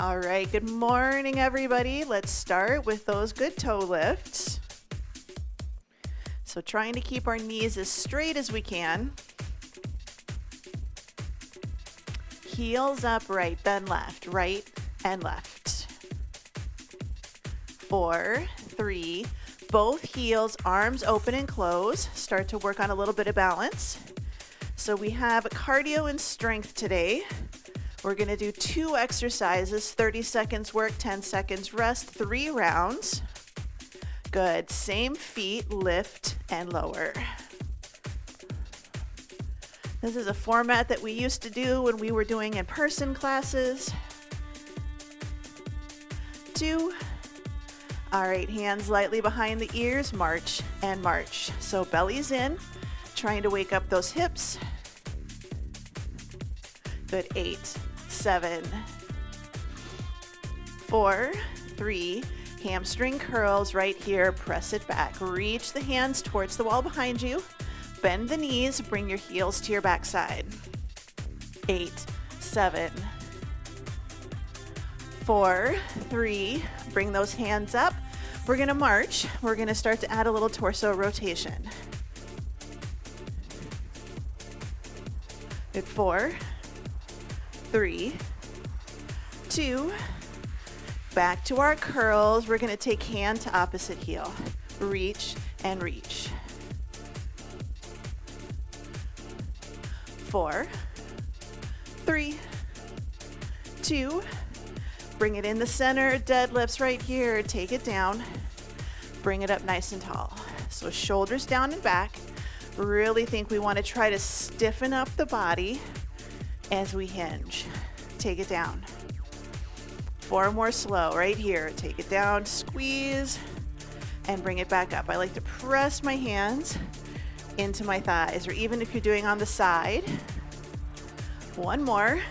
All right, good morning, everybody. Let's start with those good toe lifts. So trying to keep our knees as straight as we can. Heels up, right, then left, right and left. 4, 3, both heels, arms open and close. Start to work on a little bit of balance. So we have cardio and strength today. We're gonna do 2 exercises, 30 seconds work, 10 seconds rest, 3 rounds. Good, same feet, lift and lower. This is a format that we used to do when we were doing in-person classes. 2. All right, hands lightly behind the ears, march and march. So belly's in, trying to wake up those hips. Good, 8, 7, 4, 3, hamstring curls right here, press it back. Reach the hands towards the wall behind you. Bend the knees, bring your heels to your backside. 8, 7, 4, 3, bring those hands up. We're gonna march. We're gonna start to add a little torso rotation. Good, 4, 3, 2, back to our curls. We're gonna take hand to opposite heel. Reach and reach. 4, 3, 2, bring it in the center, deadlifts right here, take it down, bring it up nice and tall. So shoulders down and back. Really think we want to try to stiffen up the body as we hinge. Take it down. 4 more slow right here. Take it down, squeeze, and bring it back up. I like to press my hands into my thighs, or even if you're doing on the side. 1 more.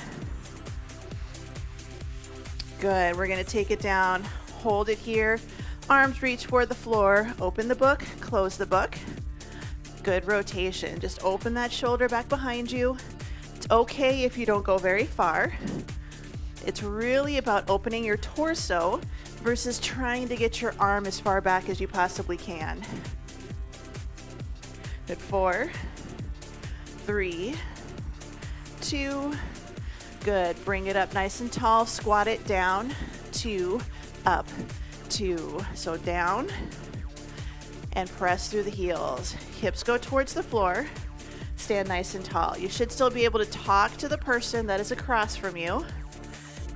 Good, we're gonna take it down, hold it here. Arms reach for the floor, open the book, close the book. Good rotation, just open that shoulder back behind you. It's okay if you don't go very far. It's really about opening your torso versus trying to get your arm as far back as you possibly can. Good, 4, 3, 2, good. Bring it up nice and tall, squat it down, 2, up, 2. So down and press through the heels. Hips go towards the floor, stand nice and tall. You should still be able to talk to the person that is across from you.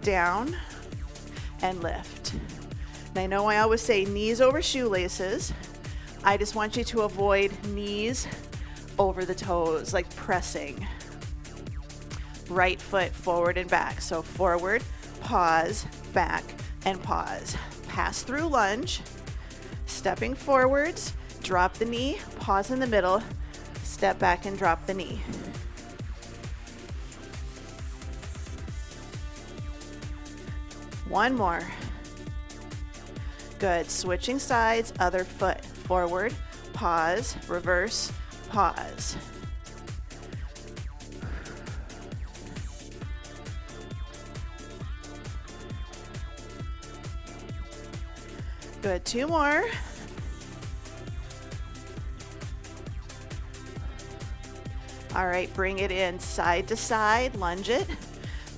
Down and lift. And I know I always say knees over shoelaces. I just want you to avoid knees over the toes, like pressing. Right foot forward and back. So forward, pause, back, and pause. Pass through lunge, stepping forwards, drop the knee, pause in the middle, step back and drop the knee. One more. Good, switching sides, other foot, forward, pause, reverse, pause. Good, 2 more. All right, bring it in side to side, lunge it.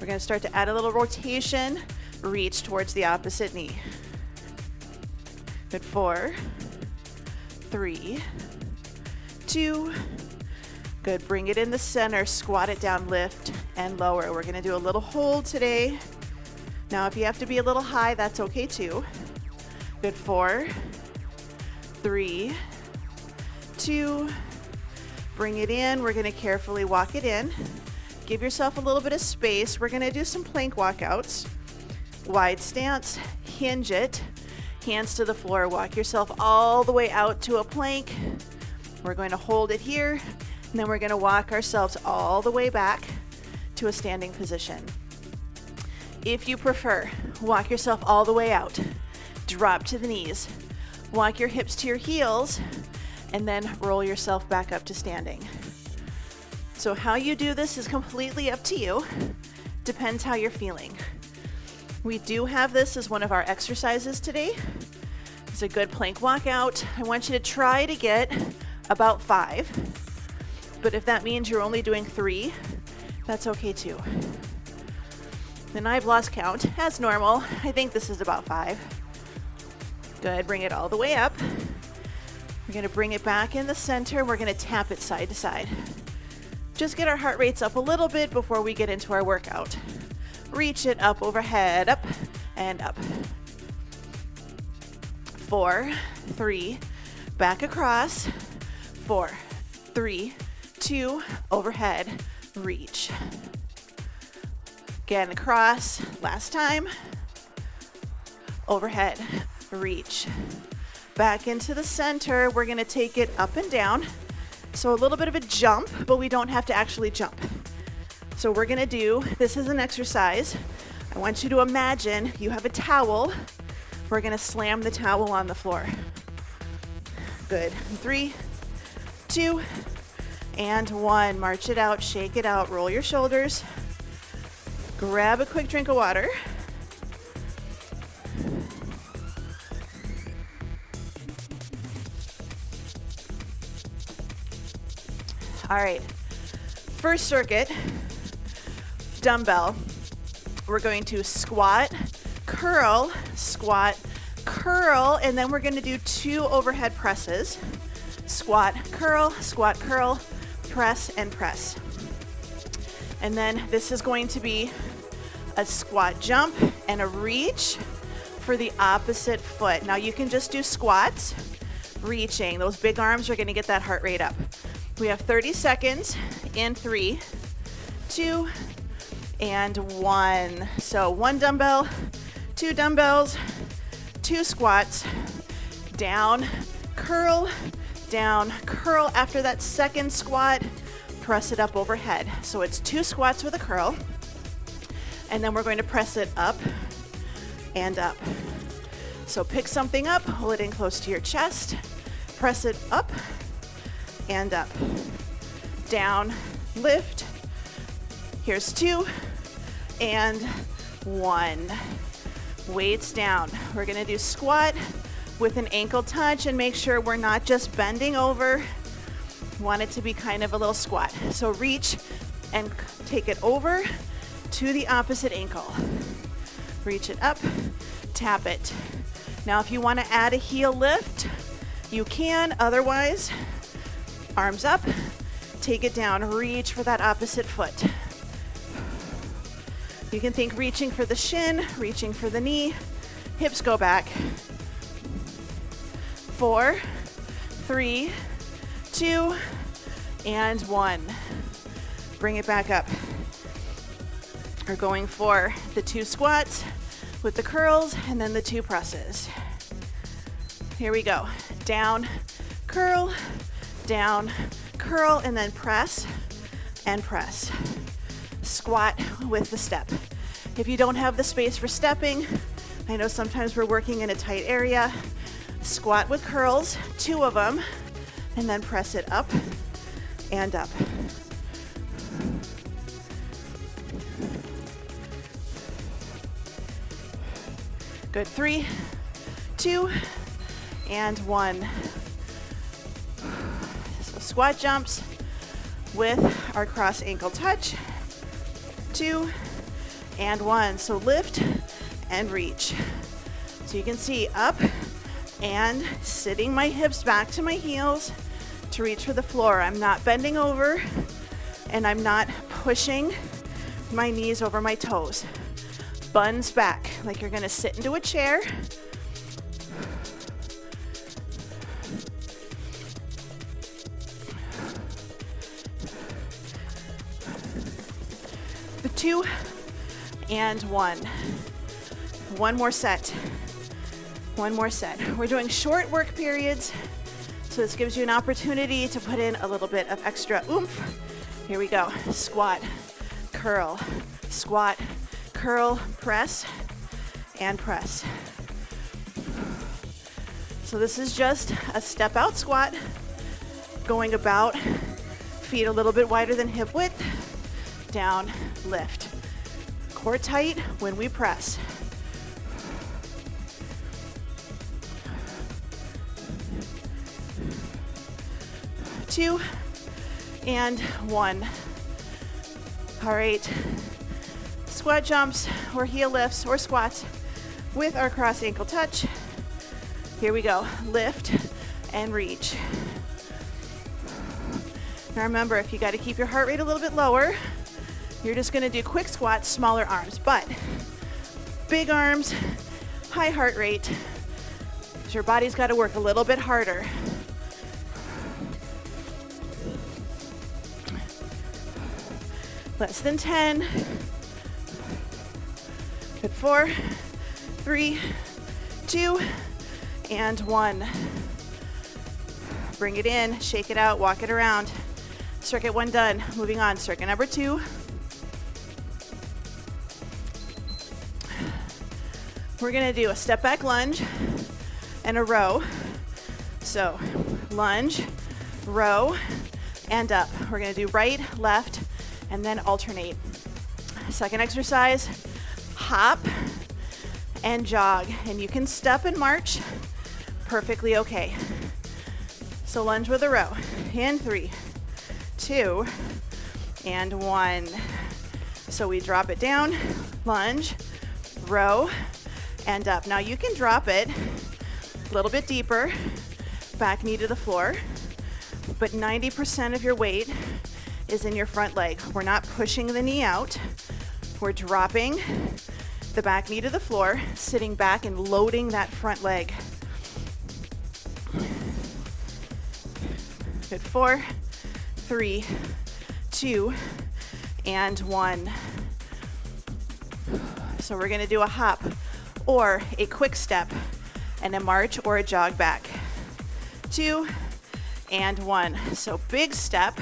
We're gonna start to add a little rotation, reach towards the opposite knee. Good, 4, 3, 2, good, bring it in the center, squat it down, lift and lower. We're gonna do a little hold today. Now, if you have to be a little high, that's okay too. Good, 4, 3, 2, bring it in. We're gonna carefully walk it in. Give yourself a little bit of space. We're gonna do some plank walkouts. Wide stance, hinge it, hands to the floor, walk yourself all the way out to a plank. We're going to hold it here, and then we're gonna walk ourselves all the way back to a standing position. If you prefer, walk yourself all the way out, drop to the knees, walk your hips to your heels, and then roll yourself back up to standing. So how you do this is completely up to you. Depends how you're feeling. We do have this as one of our exercises today. It's a good plank walkout. I want you to try to get about 5, but if that means you're only doing 3, that's okay too. And I've lost count as normal. I think this is about 5. Good, bring it all the way up. We're gonna bring it back in the center. We're gonna tap it side to side. Just get our heart rates up a little bit before we get into our workout. Reach it up overhead, up and up. 4, 3, back across. 4, 3, 2, overhead, reach. Again, across, last time. Overhead, reach. Back into the center. We're gonna take it up and down. So a little bit of a jump, but we don't have to actually jump. So we're gonna do, this is an exercise. I want you to imagine you have a towel. We're gonna slam the towel on the floor. Good. 3, 2, and 1. March it out, shake it out, roll your shoulders. Grab a quick drink of water. All right, first circuit, dumbbell. We're going to squat, curl, and then we're gonna do 2 overhead presses. Squat, curl, press, and press. And then this is going to be a squat jump and a reach for the opposite foot. Now you can just do squats, reaching. Those big arms are gonna get that heart rate up. We have 30 seconds in 3, 2, and 1. So 1 dumbbell, 2 dumbbells, 2 squats, down, curl. After that second squat, press it up overhead. So it's 2 squats with a curl, and then we're going to press it up and up. So pick something up, pull it in close to your chest, press it up and up, down, lift. Here's 2 and 1. Weights down. We're gonna do squat with an ankle touch and make sure we're not just bending over. Want it to be kind of a little squat. So reach and take it over to the opposite ankle. Reach it up, tap it. Now if you want to add a heel lift, you can. Otherwise, arms up, take it down, reach for that opposite foot. You can think reaching for the shin, reaching for the knee, hips go back. 4, 3, 2, and 1. Bring it back up. We're going for the 2 squats with the curls and then the 2 presses. Here we go. Down, curl, and then press and press. Squat with the step. If you don't have the space for stepping, I know sometimes we're working in a tight area. Squat with curls, 2 of them, and then press it up and up. Good. 3, 2, and 1. So squat jumps with our cross ankle touch. 2 and 1. So lift and reach. So you can see up and sitting my hips back to my heels to reach for the floor. I'm not bending over and I'm not pushing my knees over my toes. Buns back like you're gonna sit into a chair. The 2 and 1. One more set. We're doing short work periods, so this gives you an opportunity to put in a little bit of extra oomph. Here we go. Squat, curl, press, and press. So this is just a step out squat, going about, feet a little bit wider than hip width, down, lift. Core tight when we press. 2, and 1. All right, squat jumps or heel lifts or squats with our cross ankle touch. Here we go, lift and reach. Now remember, if you got to keep your heart rate a little bit lower, you're just going to do quick squats, smaller arms, but big arms, high heart rate. Your body's got to work a little bit harder. Less than 10. Good. 4, 3, 2, and 1. Bring it in, shake it out, walk it around. Circuit 1 done. Moving on, circuit number 2. We're gonna do a step back lunge and a row. So lunge, row, and up. We're gonna do right, left, and then alternate. Second exercise, hop and jog. And you can step and march, perfectly okay. So lunge with a row. In 3, 2, and 1. So we drop it down, lunge, row, and up. Now you can drop it a little bit deeper, back knee to the floor, but 90% of your weight is in your front leg. We're not pushing the knee out. We're dropping the back knee to the floor, sitting back and loading that front leg. Good. 4, 3, 2, and 1. So we're gonna do a hop or a quick step and a march or a jog back. 2 and 1. So big step,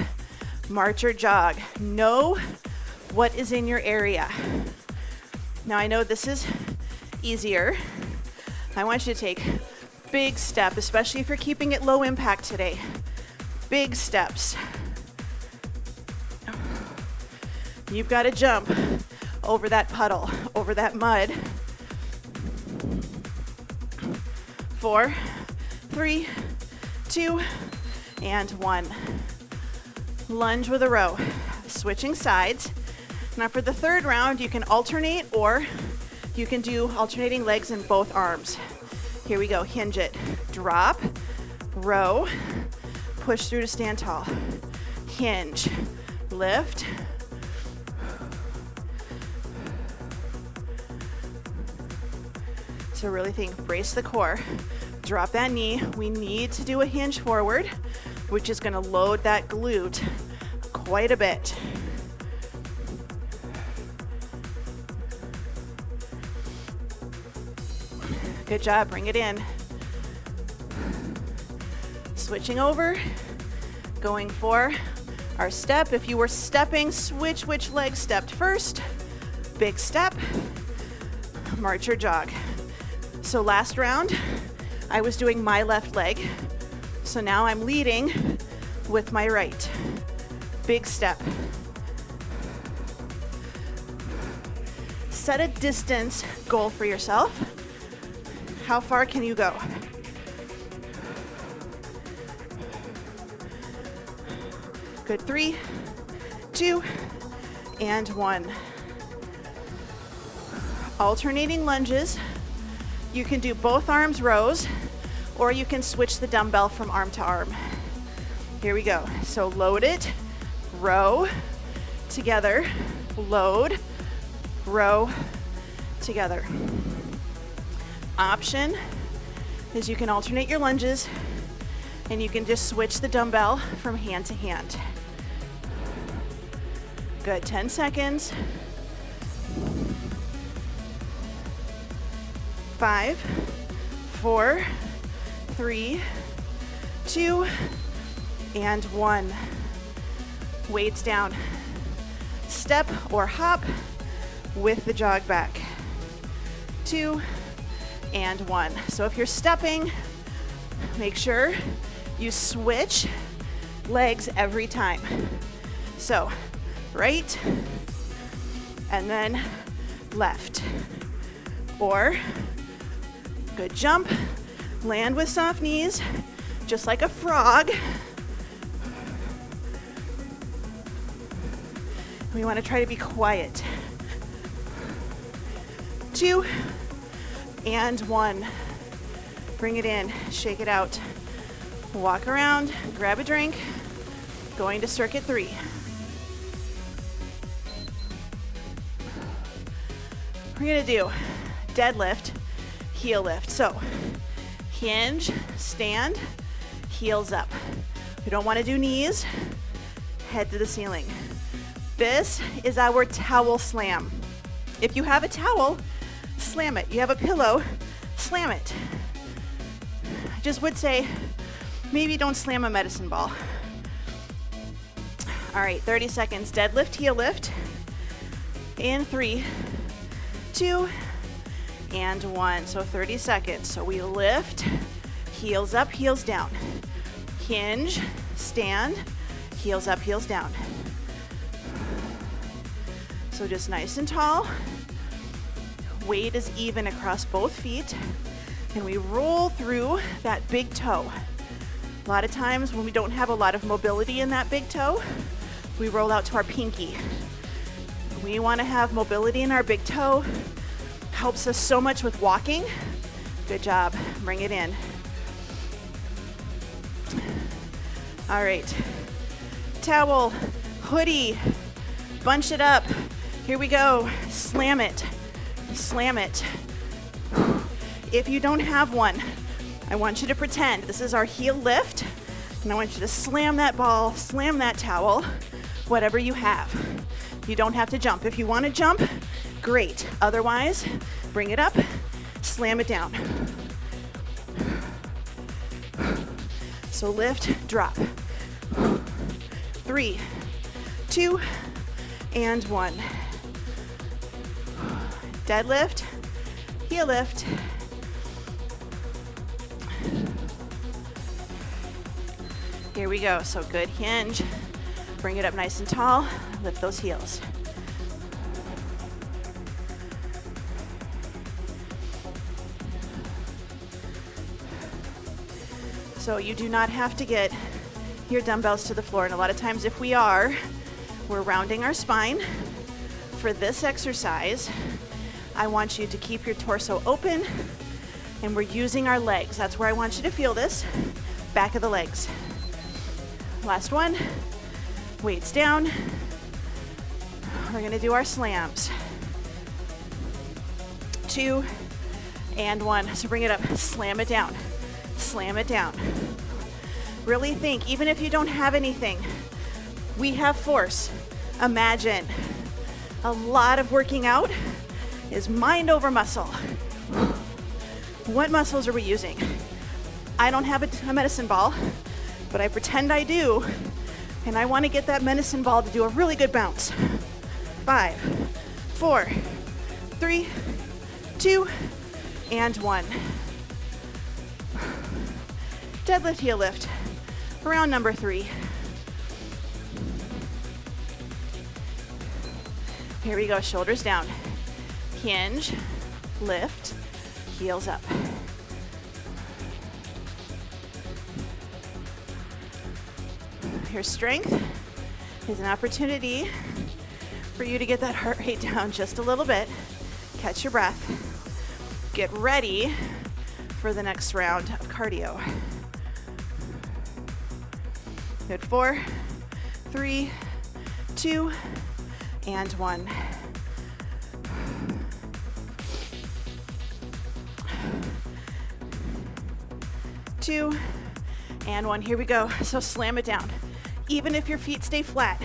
march or jog. Know what is in your area. Now I know this is easier. I want you to take big step, especially if you're keeping it low impact today. Big steps. You've got to jump over that puddle, over that mud. 4, 3, 2, and 1. Lunge with a row. Switching sides. Now for the third round, you can alternate or you can do alternating legs in both arms. Here we go, hinge it. Drop, row, push through to stand tall. Hinge, lift. So really think, brace the core. Drop that knee. We need to do a hinge forward, which is gonna load that glute quite a bit. Good job, bring it in. Switching over, going for our step. If you were stepping, switch which leg stepped first. Big step, march or jog. So last round, I was doing my left leg. So now I'm leading with my right. Big step. Set a distance goal for yourself. How far can you go? Good. 3, 2, and 1. Alternating lunges. You can do both arms rows, or you can switch the dumbbell from arm to arm. Here we go. So load it, row, together, load, row, together. Option is you can alternate your lunges and you can just switch the dumbbell from hand to hand. Good, 10 seconds. 5, 4, 3, 2, and 1. Weights down. Step or hop with the jog back. 2 and 1. So if you're stepping, make sure you switch legs every time. So right and then left. Or good jump, land with soft knees, just like a frog. We want to try to be quiet. 2 and 1. Bring it in, shake it out. Walk around, grab a drink. Going to circuit 3. We're gonna do deadlift, heel lift. So hinge, stand, heels up. We don't wanna do knees, head to the ceiling. This is our towel slam. If you have a towel, slam it. You have a pillow, slam it. I just would say, maybe don't slam a medicine ball. All right, 30 seconds, deadlift, heel lift. In 3, 2, and 1. So 30 seconds. So we lift, heels up, heels down. Hinge, stand, heels up, heels down. So just nice and tall. Weight is even across both feet. And we roll through that big toe. A lot of times when we don't have a lot of mobility in that big toe, we roll out to our pinky. We want to have mobility in our big toe. Helps us so much with walking. Good job. Bring it in. All right. Towel, hoodie, bunch it up. Here we go. Slam it. Slam it. If you don't have one, I want you to pretend this is our heel lift, and I want you to slam that ball, slam that towel, whatever you have. You don't have to jump. If you want to jump, great. Otherwise, bring it up, slam it down. So lift, drop. 3, 2, and 1. Deadlift, heel lift. Here we go. So good hinge. Bring it up nice and tall. Lift those heels. So you do not have to get your dumbbells to the floor. And a lot of times if we are, we're rounding our spine. For this exercise, I want you to keep your torso open and we're using our legs. That's where I want you to feel this, back of the legs. Last one, weights down. We're gonna do our slams. 2 and 1. So bring it up, slam it down, slam it down. Really think, even if you don't have anything, we have force. Imagine. A lot of working out is mind over muscle. What muscles are we using? I don't have a medicine ball, but I pretend I do, and I want to get that medicine ball to do a really good bounce. 5, 4, 3, 2, and 1. Deadlift, heel lift. Round number 3. Here we go, shoulders down. Hinge, lift, heels up. Here's strength. Here's an opportunity for you to get that heart rate down just a little bit. Catch your breath. Get ready for the next round of cardio. Good. 4, 3, 2, and 1. Two, and 1. Here we go. So slam it down. Even if your feet stay flat,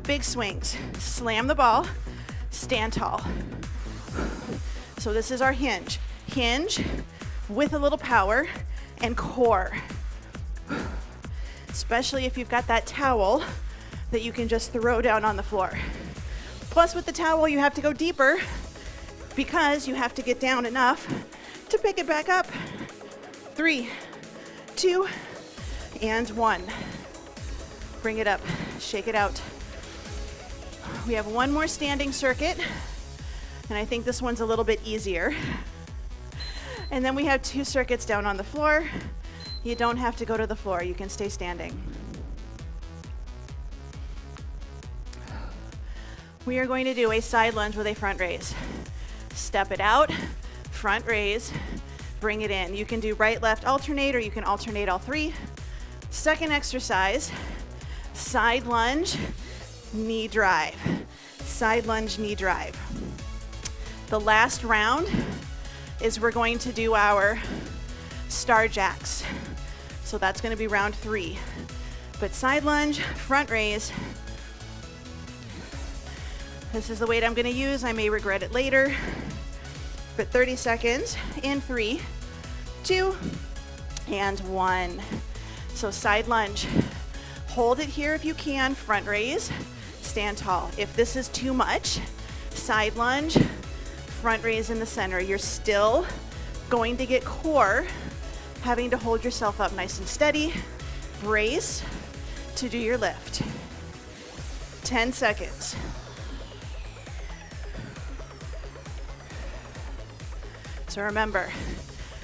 big swings. Slam the ball, stand tall. So this is our hinge. Hinge with a little power and core. Especially if you've got that towel that you can just throw down on the floor. Plus with the towel, you have to go deeper because you have to get down enough to pick it back up. 3, 2, and 1. Bring it up, shake it out. We have one more standing circuit, and I think this one's a little bit easier. And then we have 2 circuits down on the floor. You don't have to go to the floor, you can stay standing. We are going to do a side lunge with a front raise. Step it out, front raise, bring it in. You can do right, left, alternate, or you can alternate all three. Second exercise, side lunge, knee drive. Side lunge, knee drive. The last round is we're going to do our star jacks. So that's going to be round 3. But side lunge, front raise. This is the weight I'm going to use. I may regret it later. But 30 seconds in 3, 2, and 1. So side lunge. Hold it here if you can. Front raise. Stand tall. If this is too much, side lunge, front raise in the center. You're still going to get core, having to hold yourself up nice and steady. Brace to do your lift. 10 seconds. So remember,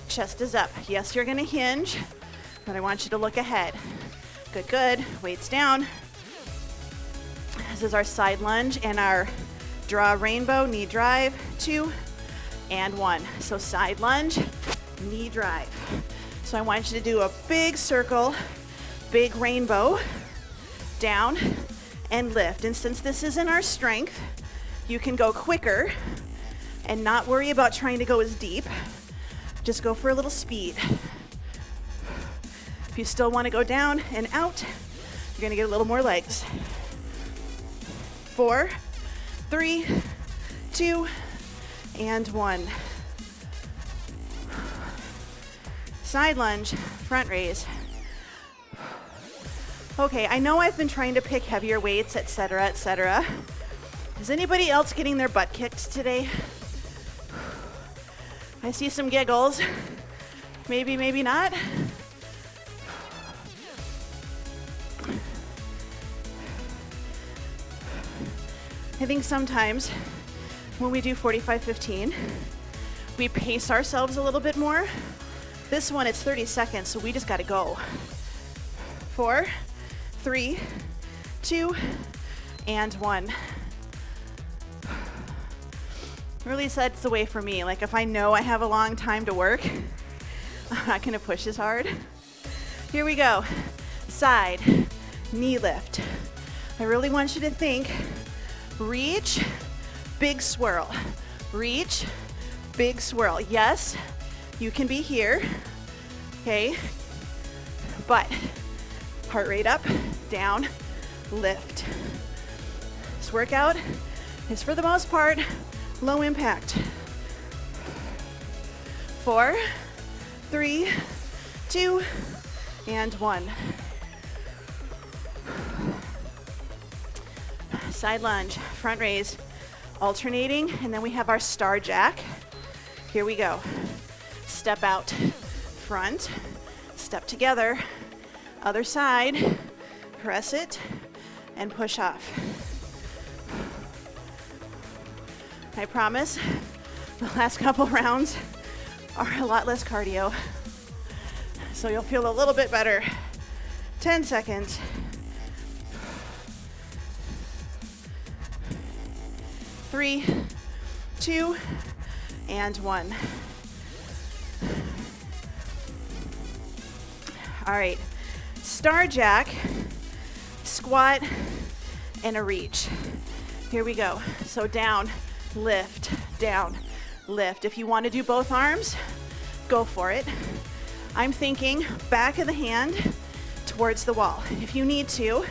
chest is up. Yes, you're gonna hinge, but I want you to look ahead. Good, good. Weights down. This is our side lunge and our draw rainbow, knee drive, 2 and 1. So side lunge, knee drive. So I want you to do a big circle, big rainbow, down and lift. And since this isn't our strength, you can go quicker and not worry about trying to go as deep. Just go for a little speed. If you still want to go down and out, you're gonna get a little more legs. 4, 3, 2, and 1. Side lunge, front raise. Okay, I know I've been trying to pick heavier weights, etc., etc. Is anybody else getting their butt kicked today? I see some giggles. Maybe, maybe not. I think sometimes when we do 45-15, we pace ourselves a little bit more. This one, it's 30 seconds, so we just gotta go. 4, 3, 2, and 1. Really sets the way for me. Like if I know I have a long time to work, I'm not gonna push as hard. Here we go. Side, knee lift. I really want you to think, reach, big swirl. Reach, big swirl. Yes, you can be here, okay? But heart rate up, down, lift. This workout is for the most part low impact. 4, 3, 2, and 1. Side lunge, front raise, alternating, and then we have our star jack. Here we go. Step out, front, step together, other side, press it, and push off. I promise the last couple rounds are a lot less cardio, so you'll feel a little bit better. 10 seconds. 3, 2, and 1. All right, star jack, squat, and a reach. Here we go. So down, lift, down, lift. If you want to do both arms, go for it. I'm thinking back of the hand towards the wall. If you need to,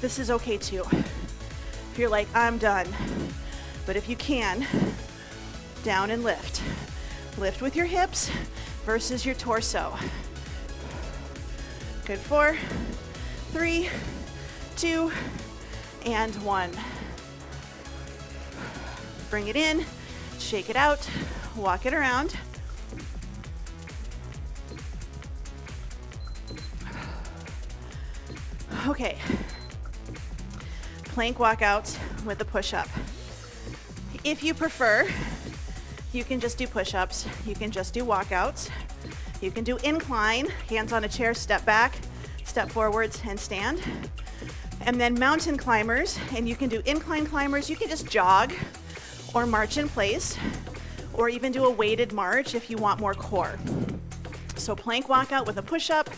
this is okay too. If you're like, I'm done. But if you can, down and lift. Lift with your hips versus your torso. Good. 4, 3, 2, and 1. Bring it in, shake it out, walk it around. Okay. Plank walkouts with a push-up. If you prefer, you can just do push-ups. You can just do walkouts. You can do incline, hands on a chair, step back, step forwards, and stand. And then mountain climbers, and you can do incline climbers. You can just jog or march in place, or even do a weighted march if you want more core. So plank walkout with a push-up,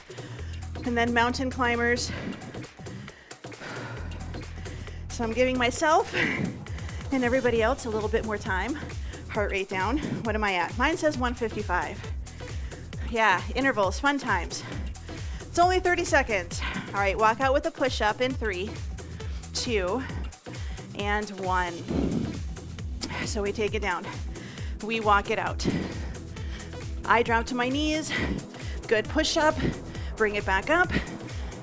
and then mountain climbers. So I'm giving myself and everybody else a little bit more time. Heart rate down. What am I at? Mine says 155. Yeah, intervals, fun times. It's only 30 seconds. All right, walk out with a push-up in 3, 2, and 1. So we take it down. We walk it out. I drop to my knees. Good push-up. Bring it back up.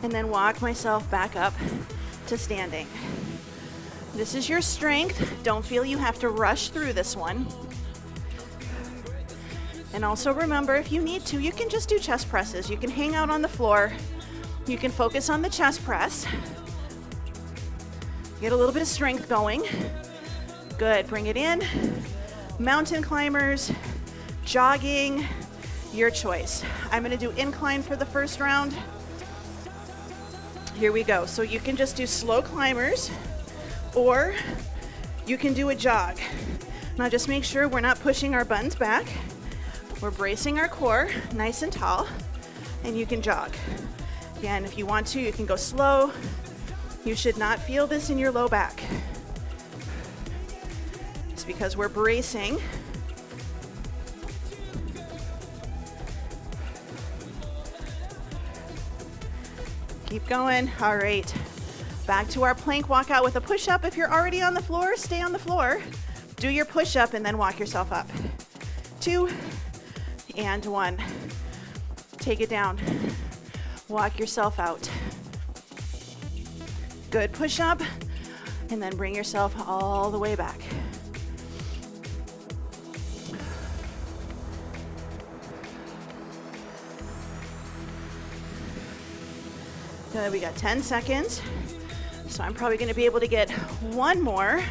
And then walk myself back up to standing. This is your strength. Don't feel you have to rush through this one. And also remember, if you need to, you can just do chest presses. You can hang out on the floor. You can focus on the chest press. Get a little bit of strength going. Good, bring it in. Mountain climbers, jogging, your choice. I'm gonna do incline for the first round. Here we go. So you can just do slow climbers, or you can do a jog. Now just make sure we're not pushing our buns back. We're bracing our core nice and tall, and you can jog. Again, if you want to, you can go slow. You should not feel this in your low back. It's because we're bracing. Keep going. All right. Back to our plank walkout with a push-up. If you're already on the floor, stay on the floor. Do your push-up and then walk yourself up. 2 and 1. Take it down. Walk yourself out. Good push-up, and then bring yourself all the way back. Good, we got 10 seconds. So I'm probably gonna be able to get one more.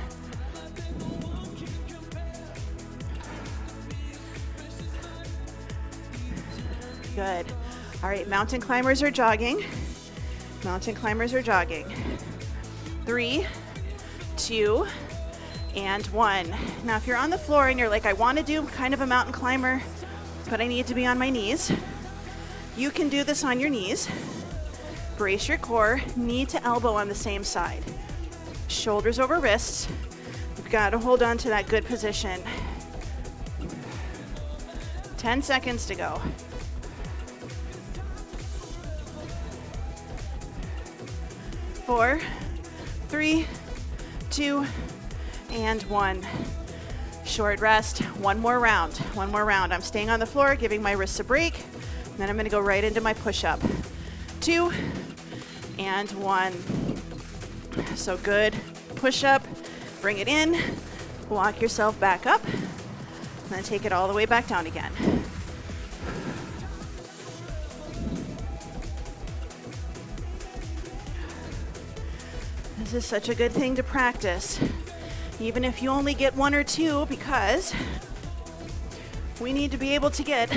Good. All right, mountain climbers are jogging. Mountain climbers are jogging. 3, 2, and 1. Now, if you're on the floor and you're like, I want to do kind of a mountain climber, but I need to be on my knees, you can do this on your knees. Brace your core, knee to elbow on the same side. Shoulders over wrists. You've got to hold on to that good position. 10 seconds to go. 4, 3, 2, and 1. Short rest. One more round. One more round. I'm staying on the floor, giving my wrists a break. And then I'm going to go right into my push-up. 2 and 1. So good push-up. Bring it in. Walk yourself back up. And then take it all the way back down again. This is such a good thing to practice, even if you only get 1 or 2, because we need to be able to get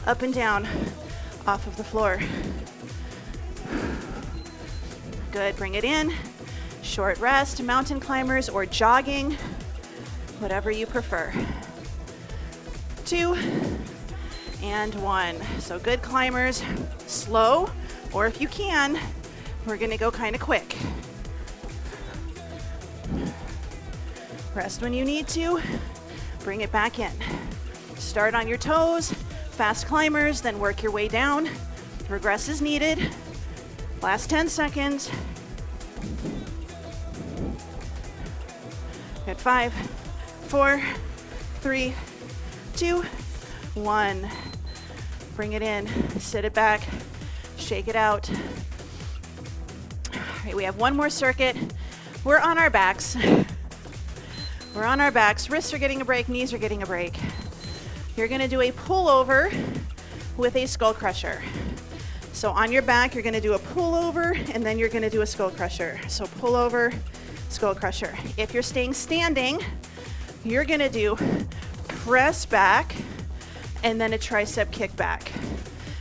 up and down off of the floor. Good, bring it in. Short rest, mountain climbers or jogging, whatever you prefer. 2 and 1. So good climbers, slow, or if you can, we're gonna go kind of quick. Rest when you need to, bring it back in. Start on your toes, fast climbers, then work your way down. Regress is needed. Last 10 seconds. Good, 5, 4, 3, 2, 1. Bring it in, sit it back, shake it out. All right, we have one more circuit. We're on our backs. We're on our backs. Wrists are getting a break, knees are getting a break. You're gonna do a pullover with a Skullcrusher. So on your back, you're gonna do a pullover, and then you're gonna do a Skullcrusher. So pullover, Skullcrusher. If you're staying standing, you're gonna do press back, and then a tricep kick back.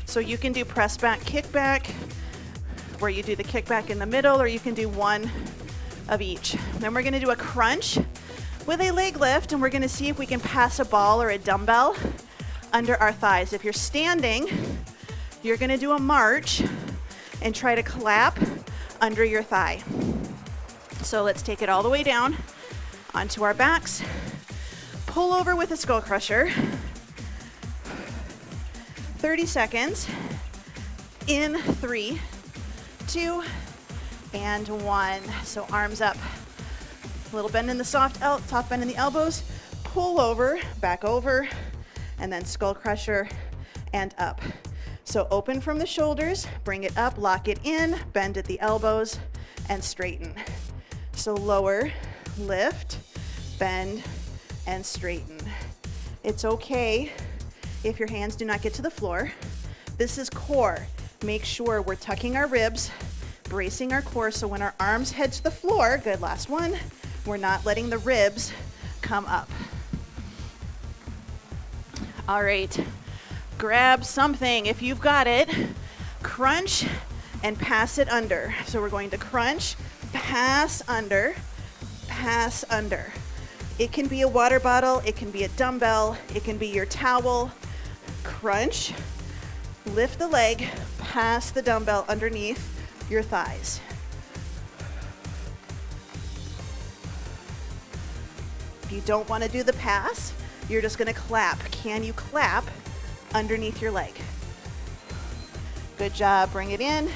So you can do press back, kick back, where you do the kickback in the middle, or you can do one of each. Then we're gonna do a crunch with a leg lift, and we're gonna see if we can pass a ball or a dumbbell under our thighs. If you're standing, you're gonna do a march and try to clap under your thigh. So let's take it all the way down onto our backs. Pull over with a Skullcrusher. 30 seconds. In 3, 2, and 1. So arms up. A little bend in the soft bend in the elbows. Pull over, back over, and then Skullcrusher and up. So open from the shoulders, bring it up, lock it in, bend at the elbows, and straighten. So lower, lift, bend, and straighten. It's okay if your hands do not get to the floor. This is core. Make sure we're tucking our ribs, bracing our core, so when our arms head to the floor, good, last one, we're not letting the ribs come up. All right, grab something if you've got it, crunch and pass it under. So we're going to crunch, pass under, pass under. It can be a water bottle, it can be a dumbbell, it can be your towel. Crunch, lift the leg, pass the dumbbell underneath your thighs. If you don't want to do the pass, you're just going to clap. Can you clap underneath your leg? Good job. Bring it in.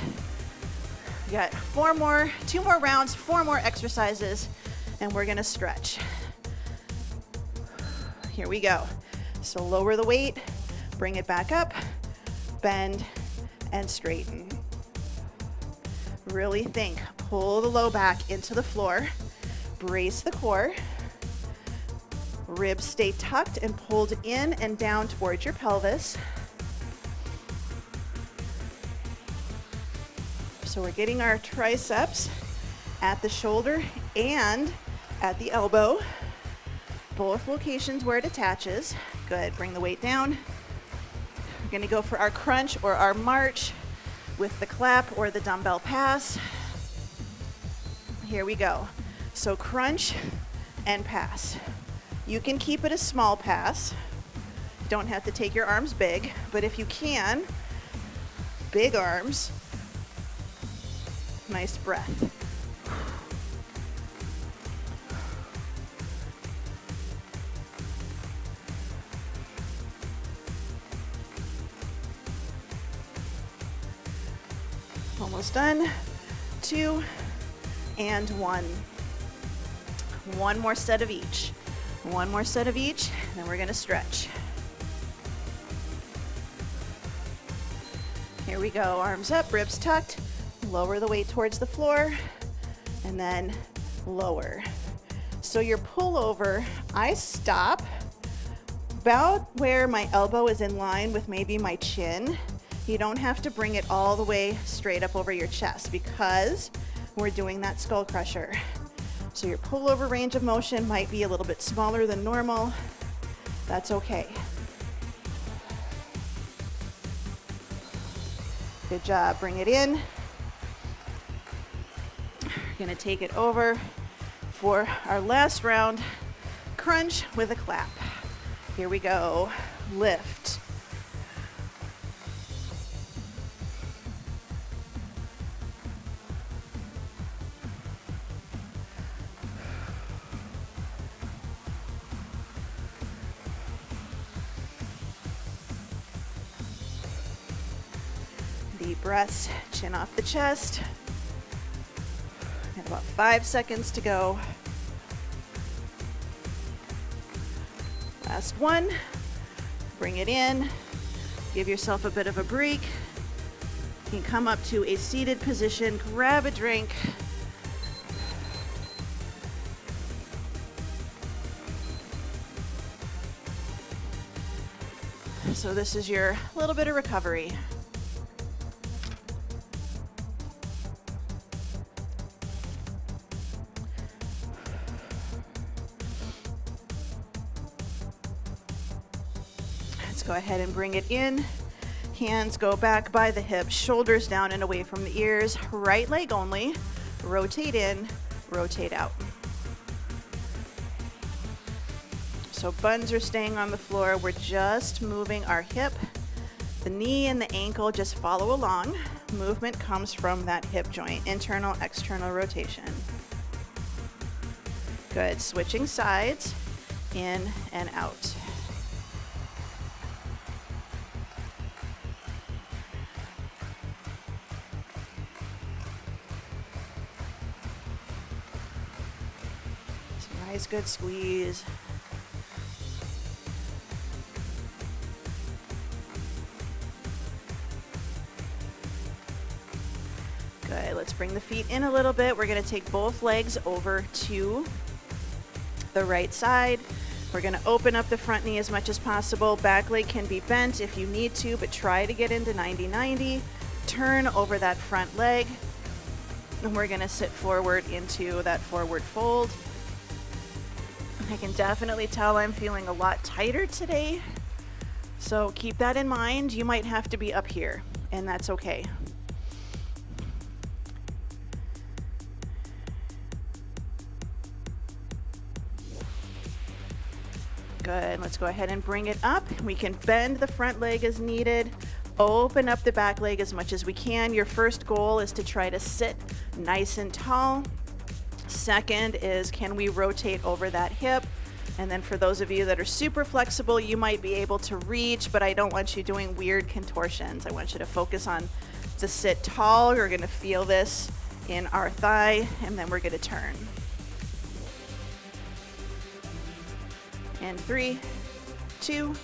We got 2 more rounds, 4 more exercises, and we're going to stretch. Here we go. So lower the weight, bring it back up, bend, and straighten. Really think. Pull the low back into the floor. Brace the core. Ribs stay tucked and pulled in and down towards your pelvis. So we're getting our triceps at the shoulder and at the elbow. Both locations where it attaches. Good. Bring the weight down. We're going to go for our crunch or our march with the clap or the dumbbell pass. Here we go. So crunch and pass. You can keep it a small pass. Don't have to take your arms big, but if you can, big arms. Nice breath. Almost done. 2 and 1. One more set of each. One more set of each, and then we're going to stretch. Here we go. Arms up, ribs tucked. Lower the weight towards the floor, and then lower. So your pullover, I stop about where my elbow is in line with maybe my chin. You don't have to bring it all the way straight up over your chest because we're doing that Skullcrusher. So your pullover range of motion might be a little bit smaller than normal. That's okay. Good job. Bring it in. We're going to take it over for our last round. Crunch with a clap. Here we go. Lift. Deep breaths, chin off the chest. And about 5 seconds to go. Last one. Bring it in. Give yourself a bit of a break. You can come up to a seated position, grab a drink. So this is your little bit of recovery. Let's go ahead and bring it in. Hands go back by the hips, shoulders down and away from the ears. Right leg only. Rotate in, rotate out. So buns are staying on the floor. We're just moving our hip. The knee and the ankle just follow along. Movement comes from that hip joint, internal, external rotation. Good, switching sides, in and out. Nice, good squeeze. Good, let's bring the feet in a little bit. We're gonna take both legs over to the right side. We're gonna open up the front knee as much as possible. Back leg can be bent if you need to, but try to get into 90-90. Turn over that front leg, and we're gonna sit forward into that forward fold. I can definitely tell I'm feeling a lot tighter today, so keep that in mind. You might have to be up here, and that's okay. Good, let's go ahead and bring it up. We can bend the front leg as needed. Open up the back leg as much as we can. Your first goal is to try to sit nice and tall. Second is, can we rotate over that hip? And then for those of you that are super flexible, you might be able to reach, but I don't want you doing weird contortions. I want you to focus on the sit tall. You're gonna feel this in our thigh, and then we're gonna turn. And 3, 2,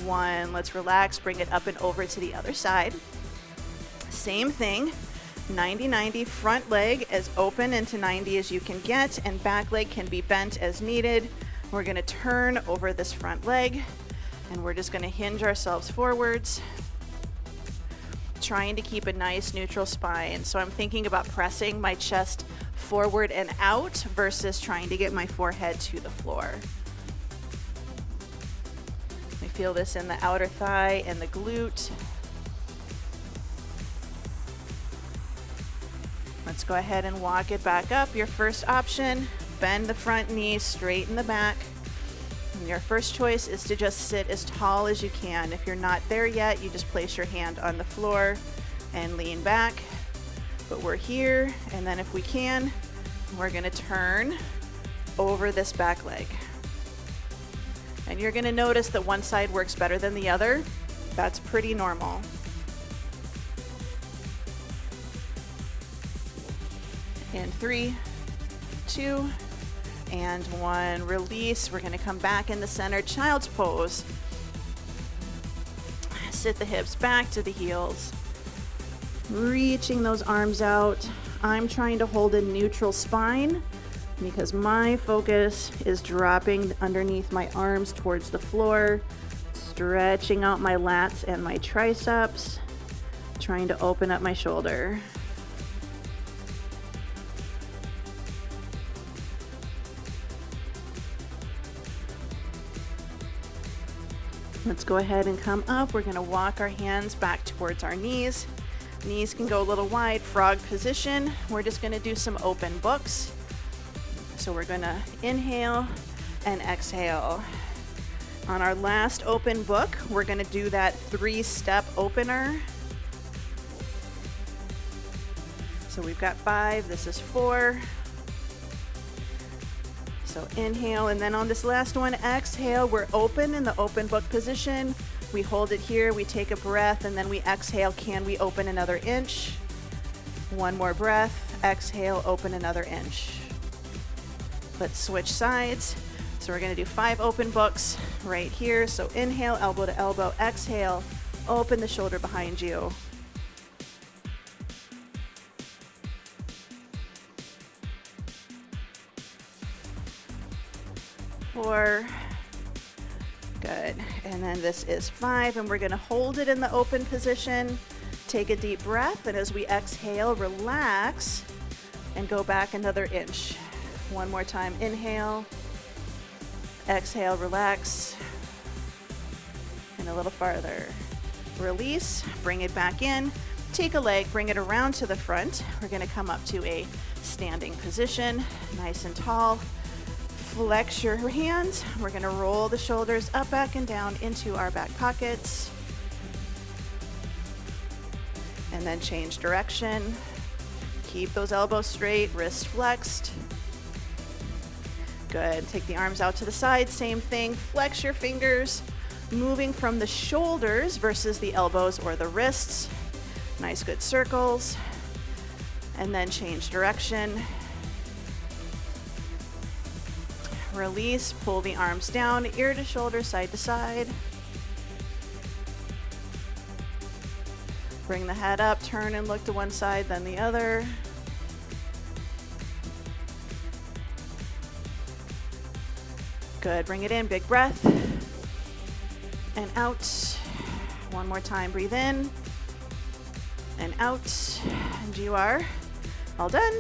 1. Let's relax, bring it up and over to the other side. Same thing, 90-90, front leg as open into 90 as you can get, and back leg can be bent as needed. We're gonna turn over this front leg, and we're just gonna hinge ourselves forwards, trying to keep a nice neutral spine. So I'm thinking about pressing my chest forward and out versus trying to get my forehead to the floor. We feel this in the outer thigh and the glute. Let's go ahead and walk it back up. Your first option, bend the front knee, straighten the back. And your first choice is to just sit as tall as you can. If you're not there yet, you just place your hand on the floor and lean back. But we're here, and then if we can, we're gonna turn over this back leg. And you're gonna notice that one side works better than the other. That's pretty normal. In 3, 2, and 1. Release. We're gonna come back in the center, child's pose. Sit the hips back to the heels. Reaching those arms out. I'm trying to hold a neutral spine because my focus is dropping underneath my arms towards the floor, stretching out my lats and my triceps, trying to open up my shoulder. Let's go ahead and come up. We're gonna walk our hands back towards our knees. Knees can go a little wide, frog position. We're just gonna do some open books. So we're gonna inhale and exhale. On our last open book, we're gonna do that 3-step opener. So we've got 5, this is 4. So inhale, and then on this last one, exhale. We're open in the open book position. We hold it here, we take a breath, and then we exhale. Can we open another inch? One more breath, exhale, open another inch. Let's switch sides. So we're gonna do 5 open books right here. So inhale, elbow to elbow, exhale, open the shoulder behind you. 4, good. And then this is 5, and we're gonna hold it in the open position. Take a deep breath, and as we exhale, relax and go back another inch. One more time, inhale, exhale, relax, and a little farther. Release, bring it back in. Take a leg, bring it around to the front. We're gonna come up to a standing position, nice and tall. Flex your hands. We're gonna roll the shoulders up, back, and down into our back pockets. And then change direction. Keep those elbows straight, wrists flexed. Good, take the arms out to the side, same thing. Flex your fingers, moving from the shoulders versus the elbows or the wrists. Nice, good circles. And then change direction. Release, pull the arms down, ear to shoulder, side to side. Bring the head up, turn and look to one side, then the other. Good, bring it in, big breath. And out. One more time, breathe in and out. And you are all done.